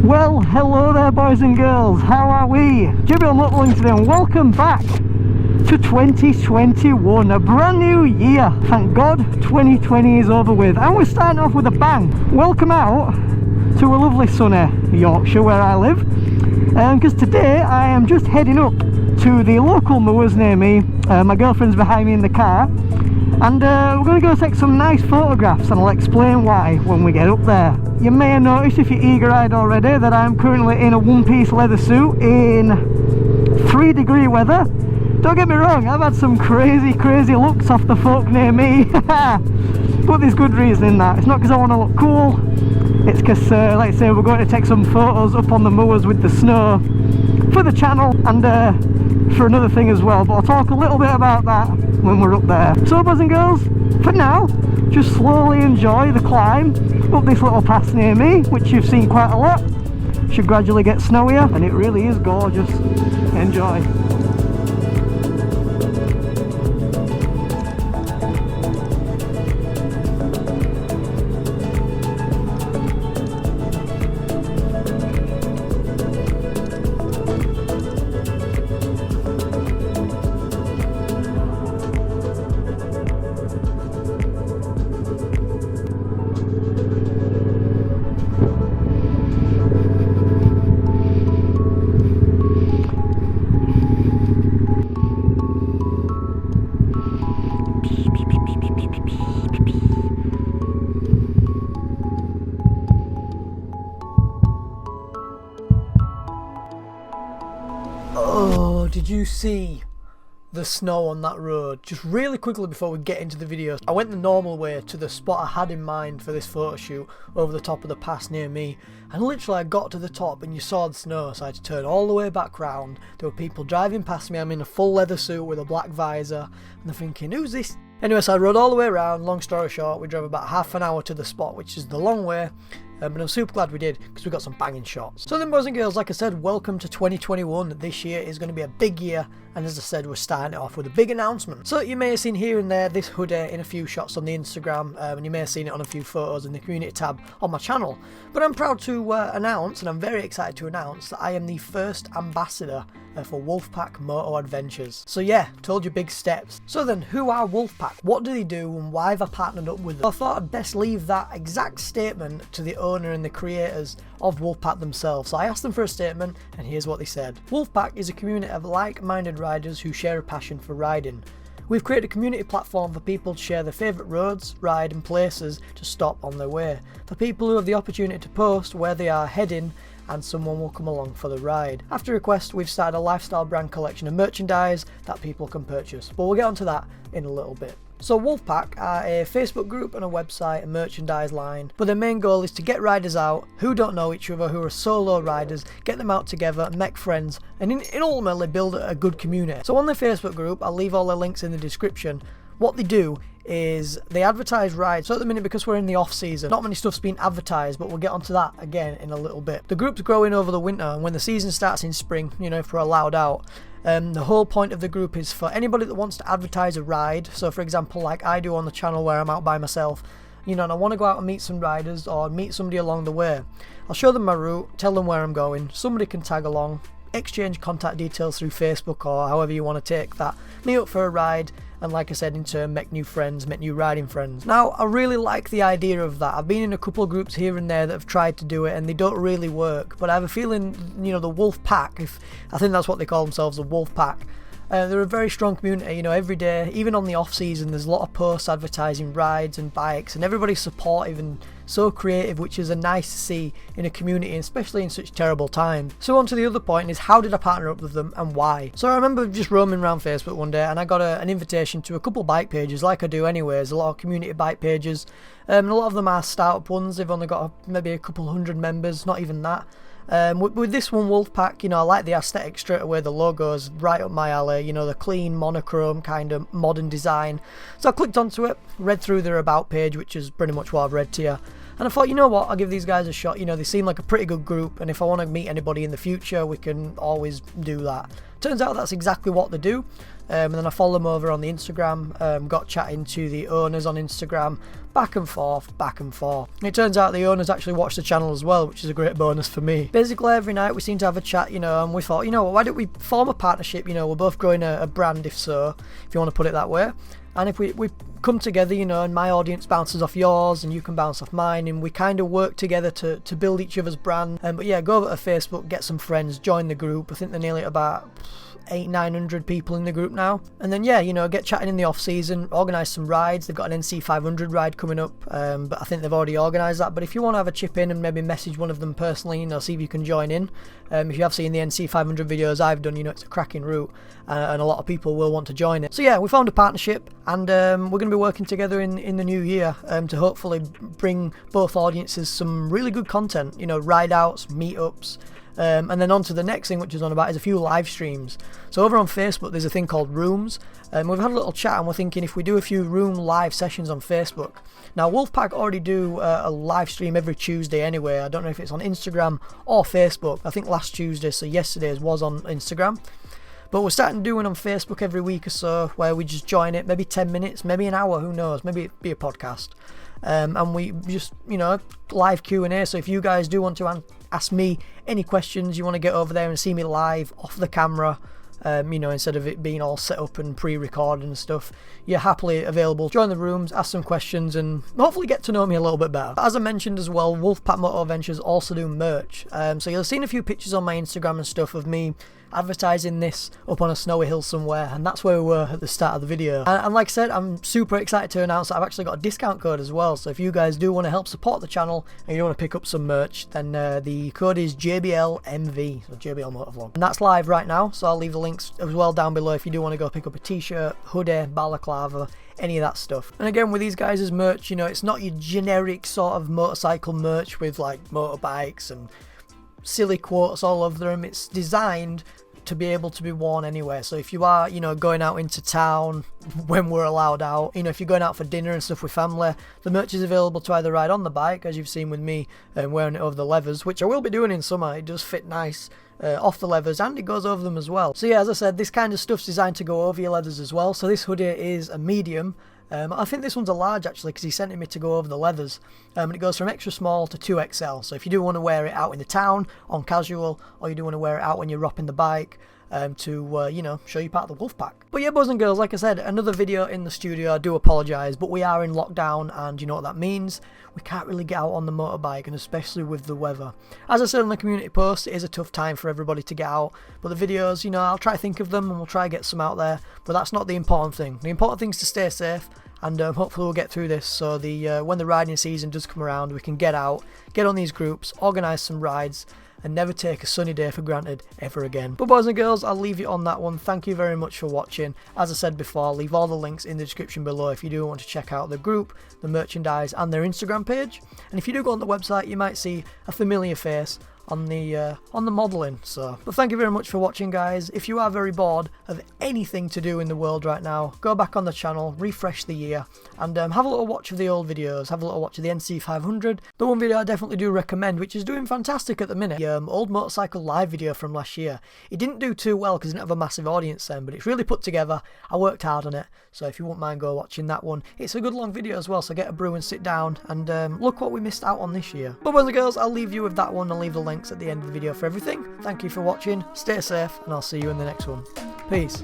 Well, hello there boys and girls, how are we? GRMoto along today and welcome back to 2021, a brand new year. Thank God 2020 is over with and we're starting off with a bang. Welcome out to a lovely sunny Yorkshire where I live, because today I am just heading up to the local moors near me. My girlfriend's behind me in the car, and we're going to go take some nice photographs, and I'll explain why when we get up there. You may have noticed, if you're eager-eyed already, that I'm currently in a one-piece leather suit in 3-degree weather. Don't get me wrong, I've had some crazy looks off the folk near me, but there's good reason in that. It's not because I want to look cool, it's because, like I say, we're going to take some photos up on the moors with the snow for the channel and for another thing as well, but I'll talk a little bit about that when we're up there. So boys and girls, for now, just slowly enjoy the climb up this little pass near me, which you've seen quite a lot. Should gradually get snowier, and it really is gorgeous. Enjoy. Oh, did you see the snow on that road? Just really quickly before we get into the video, I went the normal way to the spot I had in mind for this photo shoot over the top of the pass near me, and literally I got to the top and you saw the snow, so I had to turn all the way back round. There were people driving past me. I'm in a full leather suit with a black visor, and they're thinking, who's this? Anyway, so I rode all the way around. Long story short, we drove about half an hour to the spot, which is the long way. But I'm super glad we did, because we got some banging shots. So then boys and girls, like I said, welcome to 2021. This year is going to be a big year, and as I said, we're starting it off with a big announcement. So you may have seen here and there this hoodie in a few shots on the Instagram, and you may have seen it on a few photos in the community tab on my channel. But I'm proud to announce, and I'm very excited to announce, that I am the first ambassador for Wulfpak Motoventures. So yeah, told you, big steps. So then, who are Wulfpak? What do they do, and why have I partnered up with them? I thought I'd best leave that exact statement to the owner and the creators of Wulfpak themselves. So I asked them for a statement, and here's what they said. Wulfpak is a community of like-minded riders who share a passion for riding. We've created a community platform for people to share their favourite roads, ride and places to stop on their way. For people who have the opportunity to post where they are heading, and someone will come along for the ride. After request, we've started a lifestyle brand collection of merchandise that people can purchase, but we'll get onto that in a little bit. So Wulfpak are a Facebook group and a website and merchandise line, but their main goal is to get riders out who don't know each other, who are solo riders, get them out together and make friends, and ultimately build a good community. So on their Facebook group, I'll leave all their links in the description. What they do is they advertise rides. So at the minute, because we're in the off season, not many stuff's been advertised, but we'll get onto that again in a little bit. The group's growing over the winter, and when the season starts in spring, you know, if we're allowed out, the whole point of the group is for anybody that wants to advertise a ride. So for example, like I do on the channel where I'm out by myself, you know, and I want to go out and meet some riders or meet somebody along the way. I'll show them my route, tell them where I'm going, somebody can tag along, exchange contact details through Facebook or however you want to take that, meet up for a ride, and like I said, in turn, make new friends, make new riding friends. Now, I really like the idea of that. I've been in a couple of groups here and there that have tried to do it, and they don't really work. But I have a feeling, you know, the Wulfpak, I think that's what they call themselves, the Wulfpak. They're a very strong community, you know, every day, even on the off season, there's a lot of posts advertising rides and bikes, and everybody's supportive and so creative, which is nice to see in a community, especially in such terrible times. So on to the other point is, how did I partner up with them and why? So I remember just roaming around Facebook one day, and I got an invitation to a couple bike pages, like I do anyways, a lot of community bike pages, and a lot of them are startup ones. They've only got maybe a couple hundred members, not even that. With this one, Wulfpak, you know, I like the aesthetic straight away. The logo's right up my alley, you know, the clean monochrome kind of modern design. So I clicked onto it, read through their about page, which is pretty much what I've read to you, And I thought, you know what, I'll give these guys a shot. You know, they seem like a pretty good group, and if I want to meet anybody in the future, we can always do that. Turns out that's exactly what they do. And then I followed them over on the Instagram, got chatting to the owners on Instagram, back and forth, back and forth. And it turns out the owners actually watch the channel as well, which is a great bonus for me. Basically every night we seem to have a chat, you know, and we thought, you know, why don't we form a partnership? You know, we're both growing a brand, if you want to put it that way. And if we come together, you know, and my audience bounces off yours and you can bounce off mine, and we kind of work together to build each other's brand. But yeah, go over to Facebook, get some friends, join the group. I think they're nearly about 800-900 people in the group now. And then yeah, you know, get chatting in the off season, organise some rides. They've got an NC 500 ride coming up, but I think they've already organised that. But if you want to have a chip in and maybe message one of them personally, you know, see if you can join in. If you have seen the NC 500 videos I've done, you know, it's a cracking route, and a lot of people will want to join it. So yeah, we found a partnership, and we're going to be working together in the new year to hopefully bring both audiences some really good content, you know, ride outs, meetups. And then on to the next thing, which is on about, is a few live streams. So over on Facebook there's a thing called Rooms, and we've had a little chat, and we're thinking if we do a few room live sessions on Facebook. Now Wulfpak already do a live stream every Tuesday anyway. I don't know if it's on Instagram or Facebook. I think last Tuesday, so yesterday's, was on Instagram. But we're starting doing on Facebook every week or so, where we just join it, maybe 10 minutes, maybe an hour, who knows, maybe it'd be a podcast. And we just, you know, live Q&A. So if you guys do want to ask me any questions, you want to get over there and see me live off the camera, you know, instead of it being all set up and pre-recorded and stuff, you're happily available. Join the rooms, ask some questions, and hopefully get to know me a little bit better. As I mentioned as well, Wulfpak Motoventures also do merch. So you'll have seen a few pictures on my Instagram and stuff of me advertising this up on a snowy hill somewhere, and that's where we were at the start of the video. And like I said, I'm super excited to announce that I've actually got a discount code as well. So if you guys do want to help support the channel and you want to pick up some merch, then the code is JBLMV, so JBL Motovlog, and that's live right now. So I'll leave the links as well down below if you do want to go pick up a t-shirt, hoodie, balaclava, any of that stuff. And again, with these guys' merch, you know, it's not your generic sort of motorcycle merch with like motorbikes and silly quotes all over them. It's designed to be able to be worn anywhere. So if you are, you know, going out into town when we're allowed out, you know, if you're going out for dinner and stuff with family, the merch is available to either ride on the bike, as you've seen with me wearing it over the levers, which I will be doing in summer. It does fit nice off the levers, and it goes over them as well. So yeah, as I said, this kind of stuff's designed to go over your leathers as well. So this hoodie is a medium. I think this one's a large actually, because he sent me to go over the leathers, and it goes from extra small to 2XL. So if you do want to wear it out in the town on casual, or you do want to wear it out when you're ropping the bike, to you know, show you part of the Wulfpak. But yeah, boys and girls, like I said, another video in the studio. I do apologise, but we are in lockdown, and you know what that means. We can't really get out on the motorbike, and especially with the weather. As I said on the community post, it is a tough time for everybody to get out, but the videos, you know, I'll try to think of them and we'll try to get some out there, but that's not the important thing. The important thing is to stay safe, and hopefully we'll get through this, so the when the riding season does come around, we can get out, get on these groups, organise some rides, and never take a sunny day for granted ever again. But boys and girls, I'll leave you on that one. Thank you very much for watching. As I said before, I'll leave all the links in the description below if you do want to check out the group, the merchandise, and their Instagram page. And if you do go on the website, you might see a familiar face on the modelling. So, but thank you very much for watching, guys. If you are very bored of anything to do in the world right now, go back on the channel, refresh the year, and have a little watch of the old videos. Have a little watch of the NC 500. The one video I definitely do recommend, which is doing fantastic at the minute, the old motorcycle live video from last year. It didn't do too well because it didn't have a massive audience then, but it's really put together. I worked hard on it, so if you wouldn't mind go watching that one. It's a good long video as well, so get a brew and sit down and look what we missed out on this year. But boys and girls, I'll leave you with that one. I'll leave the link at the end of the video for everything. Thank you for watching, stay safe, and I'll see you in the next one. Peace.